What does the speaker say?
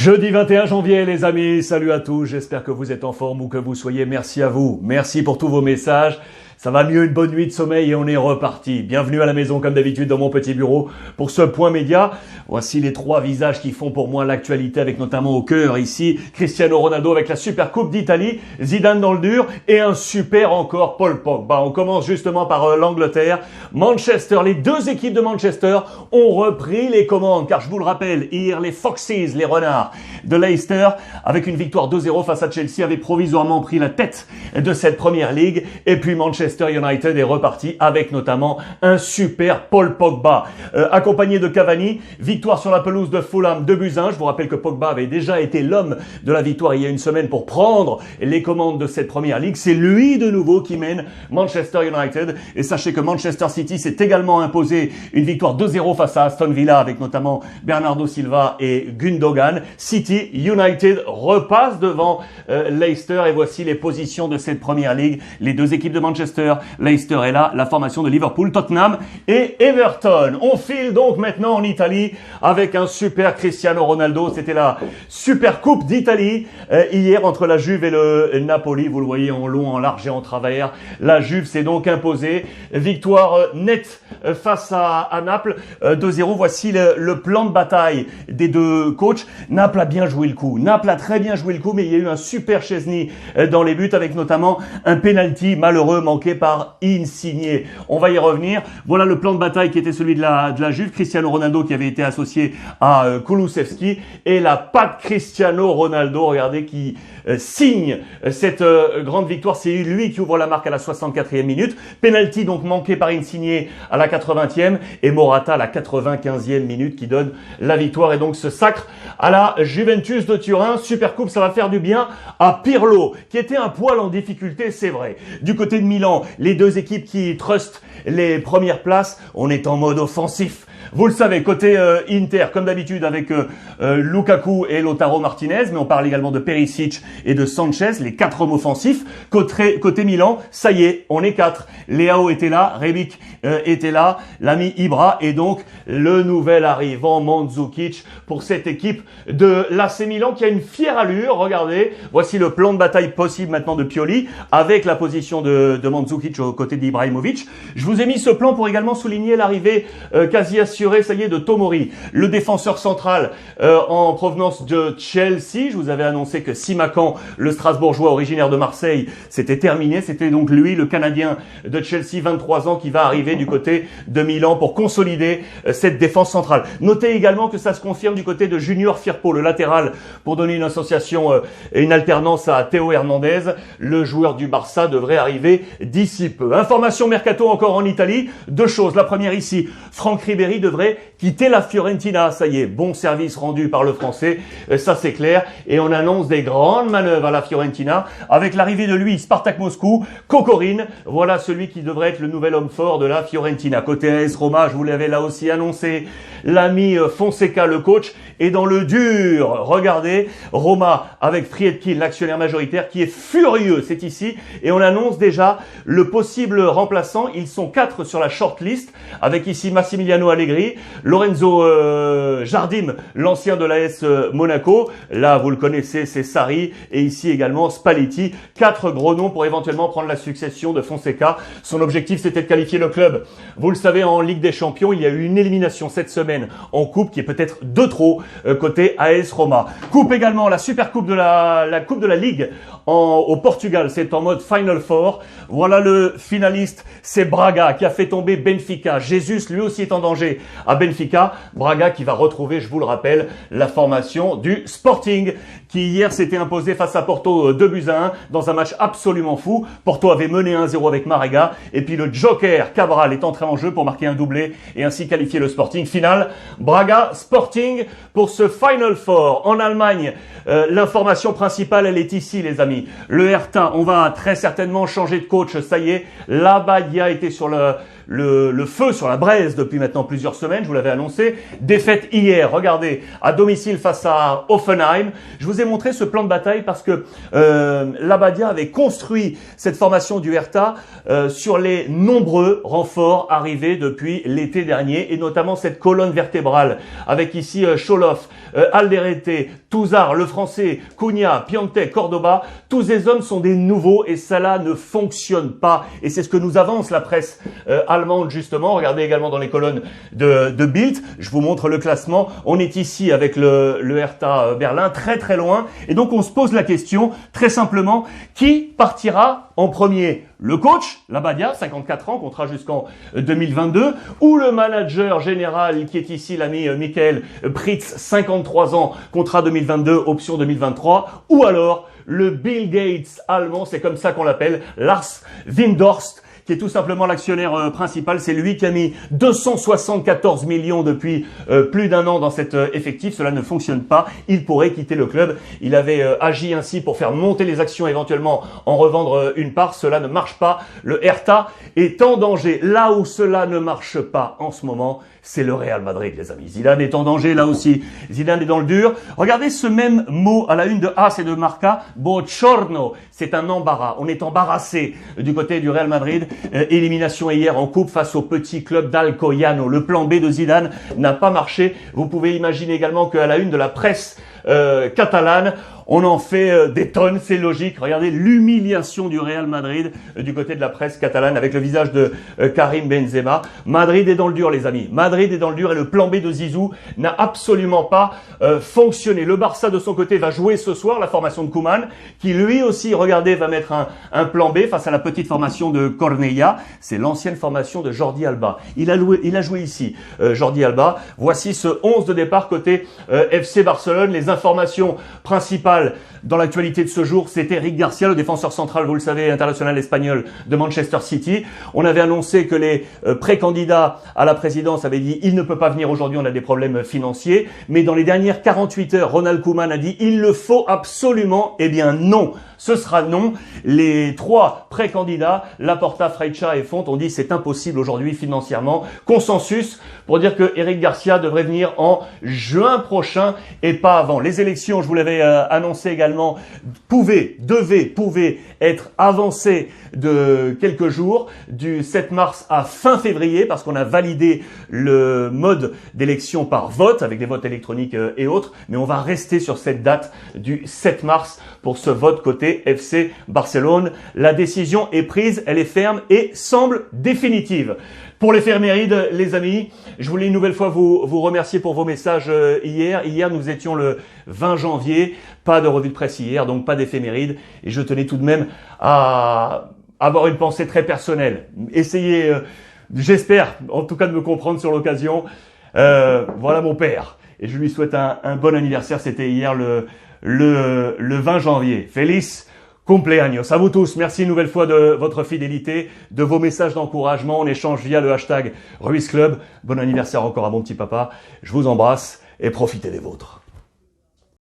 Jeudi 21 janvier, les amis, salut à tous, j'espère que vous êtes en forme ou que vous soyez, merci à vous, merci pour tous vos messages. Ça va mieux, une bonne nuit de sommeil et on est reparti. Bienvenue à la maison comme d'habitude dans mon petit bureau pour ce point média. Voici les trois visages qui font pour moi l'actualité avec notamment au cœur ici Cristiano Ronaldo avec la Super Coupe d'Italie, Zidane dans le dur et un super encore Paul Pogba. On commence justement par l'Angleterre. Manchester, les deux équipes de Manchester ont repris les commandes car je vous le rappelle, hier les Foxes, les Renards de Leicester avec une victoire 2-0 face à Chelsea avaient provisoirement pris la tête de cette première ligue et puis Manchester United est reparti avec notamment un super Paul Pogba accompagné de Cavani, victoire sur la pelouse de Fulham 2-1. Je vous rappelle que Pogba avait déjà été l'homme de la victoire il y a une semaine pour prendre les commandes de cette première ligue. C'est lui de nouveau qui mène Manchester United et sachez que Manchester City s'est également imposé une victoire 2-0 face à Aston Villa avec notamment Bernardo Silva et Gundogan. City United repasse devant Leicester et voici les positions de cette première ligue. Les deux équipes de Manchester, Leicester est là, la formation de Liverpool, Tottenham et Everton. On file donc maintenant en Italie avec un super Cristiano Ronaldo. C'était la Super Coupe d'Italie hier entre la Juve et le Napoli. Vous le voyez en long, en large et en travers. La Juve s'est donc imposée. Victoire nette face à Naples. 2-0. Voici le plan de bataille des deux coachs. Naples a bien joué le coup. Naples a très bien joué le coup, mais il y a eu un super Chesney dans les buts avec notamment un penalty malheureux manqué par Insigne. On va y revenir. Voilà le plan de bataille qui était celui de la Juve. Cristiano Ronaldo qui avait été associé à Kulusevski et la patte Cristiano Ronaldo, regardez, qui signe cette grande victoire. C'est lui qui ouvre la marque à la 64e minute. Penalty donc manqué par Insigne à la 80e et Morata à la 95e minute qui donne la victoire et donc ce sacre à la Juventus de Turin. Super Coupe, ça va faire du bien à Pirlo qui était un poil en difficulté, c'est vrai. Du côté de Milan, les deux équipes qui trustent les premières places, on est en mode offensif. Vous le savez, côté Inter, comme d'habitude avec Lukaku et Lautaro Martinez, mais on parle également de Perisic et de Sanchez, les quatre hommes offensifs. Côté Milan, ça y est, on est quatre. Leao était là, Rebic était là, l'ami Ibra et donc le nouvel arrivant Mandzukic pour cette équipe de l'AC Milan qui a une fière allure. Regardez, voici le plan de bataille possible maintenant de Pioli avec la position de Mandzukic aux côtés d'Ibrahimovic. Je vous ai mis ce plan pour également souligner l'arrivée quasi assurée, ça y est, de Tomori, le défenseur central en provenance de Chelsea. Je vous avais annoncé que Simakan, le Strasbourgeois originaire de Marseille, c'était terminé. C'était donc lui, le Canadien de Chelsea, 23 ans, qui va arriver du côté de Milan pour consolider cette défense centrale. Notez également que ça se confirme du côté de Junior Firpo, le latéral, pour donner une association et une alternance à Théo Hernandez. Le joueur du Barça devrait arriver d'ici peu. Information mercato encore en Italie. Deux choses. La première ici, Franck Ribéry devrait quitter la Fiorentina. Ça y est, bon service rendu par le Français, ça c'est clair. Et on annonce des grandes manœuvres à la Fiorentina avec l'arrivée de lui, Spartak Moscou, Kokorin. Voilà celui qui devrait être le nouvel homme fort de la Fiorentina. Côté AS Roma, je vous l'avais là aussi annoncé, l'ami Fonseca, le coach, est dans le dur. Regardez, Roma avec Friedkin, l'actionnaire majoritaire, qui est furieux, c'est ici. Et on annonce déjà le possible remplaçant. Ils sont 4 sur la shortlist, avec ici Massimiliano Allegri, Lorenzo Jardim, l'ancien de l'AS Monaco. Là, vous le connaissez, c'est Sarri. Et ici également Spalletti. 4 gros noms pour éventuellement prendre la succession de Fonseca. Son objectif, c'était de qualifier le club. Vous le savez, en Ligue des Champions, il y a eu une élimination cette semaine en coupe qui est peut-être de trop côté AS Roma. Coupe également, la Super Coupe de la Coupe de la Ligue au Portugal. C'est en mode Final Four. Voilà le finaliste, c'est Braga qui a fait tomber Benfica. Jesus, lui aussi, est en danger à Benfica. Braga qui va retrouver, je vous le rappelle, la formation du Sporting qui hier s'était imposé face à Porto 2-1 dans un match absolument fou. Porto avait mené 1-0 avec Marega et puis le Joker Cabral est entré en jeu pour marquer un doublé et ainsi qualifier le Sporting. Final, Braga Sporting pour ce Final Four. En Allemagne, l'information principale, elle est ici, les amis. Le Hertha, on va très certainement changer de coach. Ça y est, Labadia était sur le feu, sur la braise depuis maintenant plusieurs plusieurs semaines, je vous l'avais annoncé. Défaite hier, regardez, à domicile face à Hoffenheim. Je vous ai montré ce plan de bataille parce que Labadia avait construit cette formation du Hertha sur les nombreux renforts arrivés depuis l'été dernier et notamment cette colonne vertébrale avec ici Choloff, Alderete, Touzard, le français, Cunha, Piantek, Cordoba. Tous ces hommes sont des nouveaux et ça ne fonctionne pas. Et c'est ce que nous avance la presse allemande justement. Regardez également dans les colonnes de Bild. Je vous montre le classement. On est ici avec le Hertha Berlin, très très loin. Et donc on se pose la question très simplement, qui partira en premier? Le coach, Labadia, 54 ans, contrat jusqu'en 2022, ou le manager général qui est ici l'ami Michael Pritz, 53 ans, contrat 2022, option 2023, ou alors le Bill Gates allemand, c'est comme ça qu'on l'appelle, Lars Windhorst, qui est tout simplement l'actionnaire principal. C'est lui qui a mis 274 millions depuis plus d'un an dans cet effectif. Cela ne fonctionne pas. Il pourrait quitter le club. Il avait agi ainsi pour faire monter les actions, éventuellement en revendre une part. Cela ne marche pas. Le Hertha est en danger. Là où cela ne marche pas en ce moment, c'est le Real Madrid, les amis. Zidane est en danger là aussi. Zidane est dans le dur. Regardez ce même mot à la une de AS et de Marca. Bochorno. C'est un embarras. On est embarrassé du côté du Real Madrid. Élimination hier en coupe face au petit club d'Alcoyano. Le plan B de Zidane n'a pas marché. Vous pouvez imaginer également qu'à la une de la presse catalane, on en fait des tonnes, c'est logique. Regardez l'humiliation du Real Madrid du côté de la presse catalane avec le visage de Karim Benzema. Madrid est dans le dur, les amis. Madrid est dans le dur et le plan B de Zizou n'a absolument pas fonctionné. Le Barça, de son côté, va jouer ce soir la formation de Koeman, qui lui aussi, regardez, va mettre un plan B face à la petite formation de Cornellà. C'est l'ancienne formation de Jordi Alba. Il a joué ici, Jordi Alba. Voici ce 11 de départ côté FC Barcelone. Les informations principales dans l'actualité de ce jour, c'est Eric Garcia, le défenseur central, vous le savez, international espagnol de Manchester City. On avait annoncé que les pré-candidats à la présidence avaient dit il ne peut pas venir aujourd'hui, on a des problèmes financiers. Mais dans les dernières 48 heures, Ronald Koeman a dit il le faut absolument. Eh bien non, ce sera non. Les trois pré-candidats, Laporta, Freixa et Font, ont dit c'est impossible aujourd'hui financièrement. Consensus pour dire que Eric Garcia devrait venir en juin prochain et pas avant. Les élections, je vous l'avais annoncé également, pouvaient être avancées de quelques jours, du 7 mars à fin février, parce qu'on a validé le mode d'élection par vote, avec des votes électroniques et autres, mais on va rester sur cette date du 7 mars pour ce vote côté FC Barcelone. La décision est prise, elle est ferme et semble définitive. Pour l'éphéméride, les amis, je voulais une nouvelle fois vous remercier pour vos messages hier. Hier, nous étions le 20 janvier. Pas de revue de presse hier, donc pas d'éphéméride. Et je tenais tout de même à avoir une pensée très personnelle. Essayez, j'espère, en tout cas de me comprendre sur l'occasion. Voilà mon père. Et je lui souhaite un bon anniversaire. C'était hier le 20 janvier. Feliz cumpleaños. À vous tous, merci une nouvelle fois de votre fidélité, de vos messages d'encouragement. On échange via le hashtag Ruiz Club. Bon anniversaire encore à mon petit papa. Je vous embrasse et profitez des vôtres.